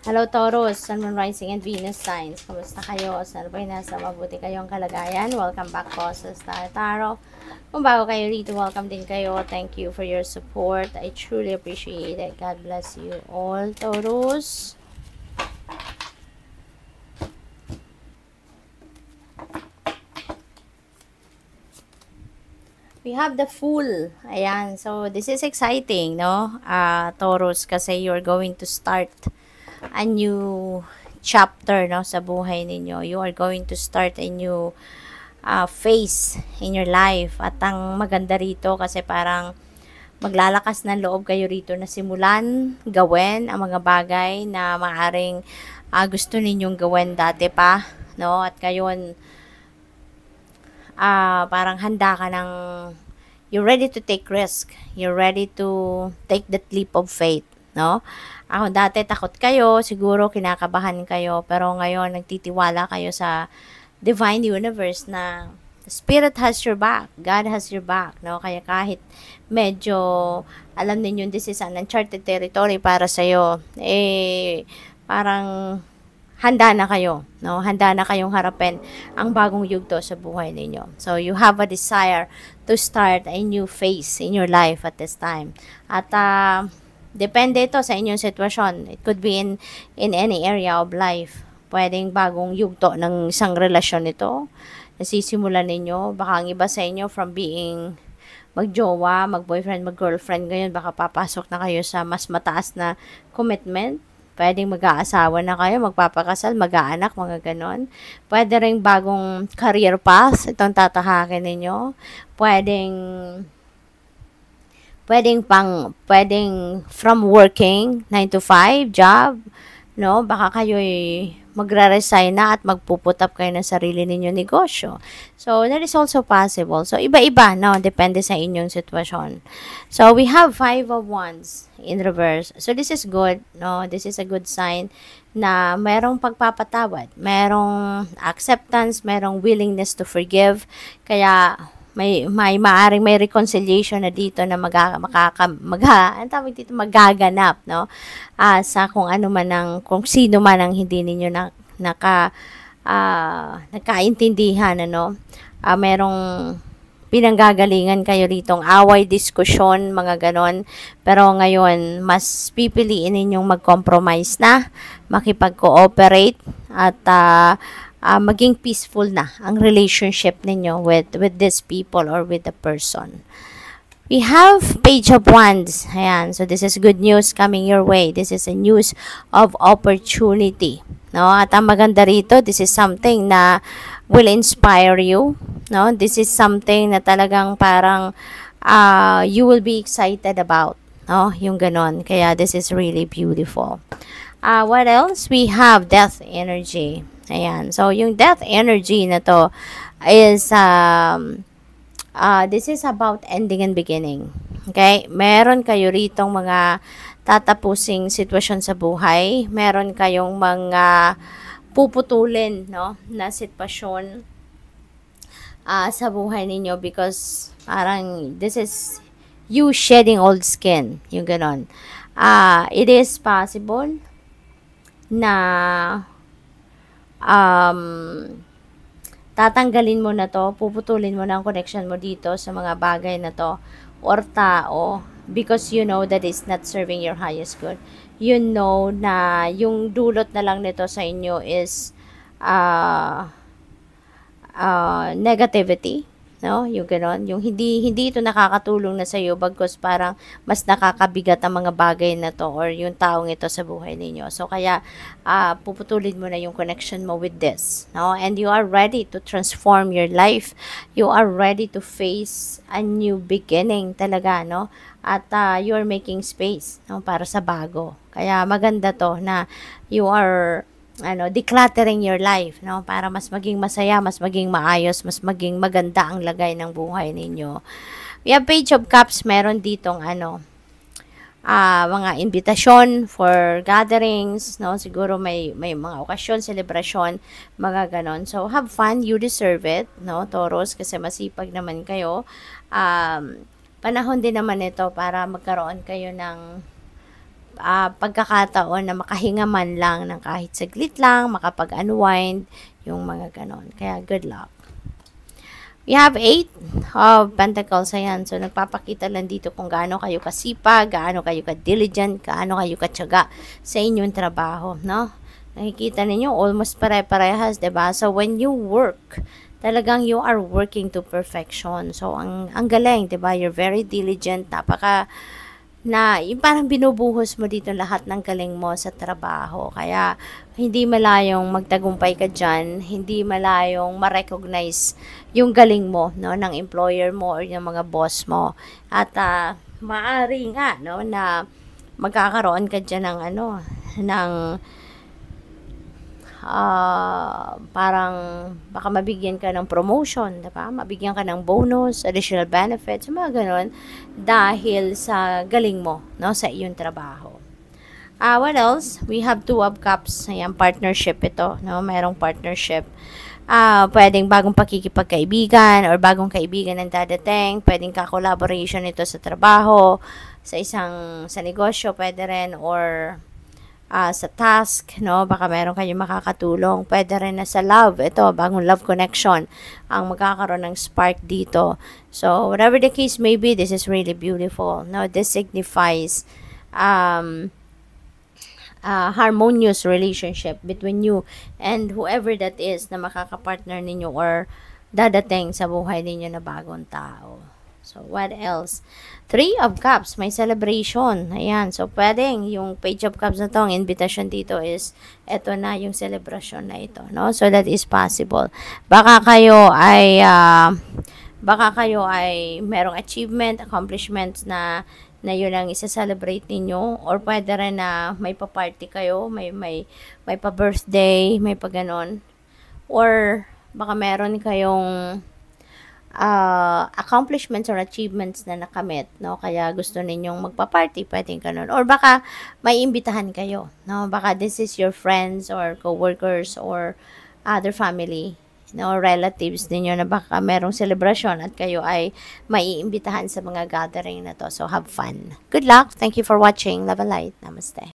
Hello Taurus, Sun, Moon, Rising, and Venus signs. Kamusta kayo? Sana ba'y nasa mabuti kayong kalagayan? Welcome back po sa Star Tarot. Kung bago kayo dito, welcome din kayo. Thank you for your support. I truly appreciate it. God bless you all, Taurus. We have the Fool. Ayan. So, this is exciting, no? Taurus, kasi you're going to start a new chapter, no, sa buhay ninyo. You are going to start a new phase in your life. At ang maganda rito kasi parang maglalakas ng loob kayo rito na simulan, gawin ang mga bagay na maaring gusto ninyong gawin dati pa, no? At ngayon, parang handa ka ng, you're ready to take risk. You're ready to take that leap of faith, no? Ako dati takot kayo, siguro kinakabahan kayo, pero ngayon nagtitiwala kayo sa divine universe na Spirit has your back, God has your back, no? Kaya kahit medyo alam niyo this is an uncharted territory para sa iyo, parang handa na kayo, no? Handa na kayong harapin ang bagong yugto sa buhay ninyo. So you have a desire to start a new phase in your life at this time. At depende ito sa inyong sitwasyon. It could be in any area of life. Pwedeng bagong yugto ng isang relasyon ito. Nasisimulan ninyo. Baka ang iba sa inyo from being magjowa, mag-boyfriend, mag-girlfriend, ngayon baka papasok na kayo sa mas mataas na commitment. Pwedeng mag-aasawa na kayo, magpapakasal, mag-aanak, mga ganon. Pwede rin bagong career path, itong tatahakin ninyo. Pwedeng from working 9 to 5 job, no? Baka kayo'y magre-resign na at magpuput up kayo ng sarili ninyong negosyo. So, that is also possible. So, iba-iba, no? Depende sa inyong sitwasyon. So, we have 5 of Wands in reverse. So, this is good, no? This is a good sign na merong pagpapatawad, merong acceptance, merong willingness to forgive. Kaya, maaring may reconciliation na dito na magaganap, no? Sa kung ano man kung sino man ang hindi ninyo nakaintindihan, ano? Merong pinanggagalingan kayo ritong away, diskusyon, mga ganon. Pero ngayon, mas pipiliin ninyong mag-compromise na, makipag-cooperate, at maging peaceful na ang relationship ninyo with these people or with the person. We have Page of Wands. Ayan. So, this is good news coming your way. This is a news of opportunity. No? At ang maganda rito, this is something na will inspire you. No? This is something na talagang parang you will be excited about. No? Yung ganon. Kaya this is really beautiful. What else? We have Death Energy. Ayan. So, yung death energy na to is, this is about ending and beginning. Okay? Meron kayo ritong mga tatapusing sitwasyon sa buhay. Meron kayong mga puputulin, no, na sitwasyon sa buhay ninyo because parang this is you shedding old skin. Yung ganon. It is possible na tatanggalin mo na to, puputulin mo na ang connection mo dito sa mga bagay na to or tao because you know that it's not serving your highest good. You know na yung dulot na lang nito sa inyo is negativity, no? Yung ganon, yung hindi ito nakakatulong na sa iyo bagkus parang mas nakakabigat ang mga bagay na to or yung taong ito sa buhay ninyo. So kaya puputulin mo na yung connection mo with this, no? And you are ready to transform your life. You are ready to face a new beginning talaga, no? At you are making space, no, para sa bago. Kaya maganda to na you are decluttering your life, no? Para mas maging masaya, mas maging maayos, mas maging maganda ang lagay ng buhay ninyo. We have Page of Cups, meron ditong mga invitation for gatherings, no? Siguro may mga okasyon, celebration, mga ganon. So, have fun, you deserve it, no, Taurus, kasi masipag naman kayo. Panahon din naman ito para magkaroon kayo ng pagkakataon na makahinga man lang ng kahit saglit lang, makapag-unwind, yung mga ganon. Kaya good luck. We have 8 of Pentacles. Ayan. So, nagpapakita lang dito kung gaano kayo kasipag, gaano kayo ka-diligent, gaano kayo katyaga sa inyong trabaho, no? Nakikita ninyo, almost pare-parehas, diba? So, when you work, talagang you are working to perfection. So, ang galing, diba? You're very diligent, yung parang binubuhos mo dito lahat ng galing mo sa trabaho. Kaya, hindi malayong magtagumpay ka dyan, hindi malayong ma-recognize yung galing mo, no, ng employer mo or yung mga boss mo. At, maaari nga, no, na magkakaroon ka dyan ng parang baka mabigyan ka ng promotion, diba? Mabigyan ka ng bonus, additional benefits, mga ganon, dahil sa galing mo, no, sa iyong trabaho. What else? We have 2 of Cups. Ayan, partnership ito, no? Mayroong partnership. Pwedeng bagong pakikipagkaibigan or bagong kaibigan ang dadating. Pwedeng ka-collaboration ito sa trabaho, sa negosyo, pwede rin, or sa task, no? Baka meron kayong makakatulong. Pwede rin na sa love. Ito, bagong love connection ang magkakaroon ng spark dito. So, whatever the case may be, this is really beautiful. No? This signifies harmonious relationship between you and whoever that is na makakapartner ninyo or dadating sa buhay ninyo na bagong tao. So, what else? 3 of Cups, may celebration. Ayan, so pwedeng yung Page of Cups na to, ang invitation dito is, eto na yung celebration na ito, no? So, that is possible. Baka kayo ay merong achievement, accomplishments na yun ang isa-celebrate ninyo, or pwede rin na may pa-party kayo, may pa-birthday, may pa-ganon, or baka meron kayong accomplishments or achievements na nakamit, no? Kaya gusto ninyong magpa-party, pwedeng ganun. Or baka may imbitahan kayo, no? Baka this is your friends or co-workers or other family, no, relatives ninyo na baka merong celebration at kayo ay maiimbitahan sa mga gathering na to. So, have fun. Good luck. Thank you for watching. Love and light. Namaste.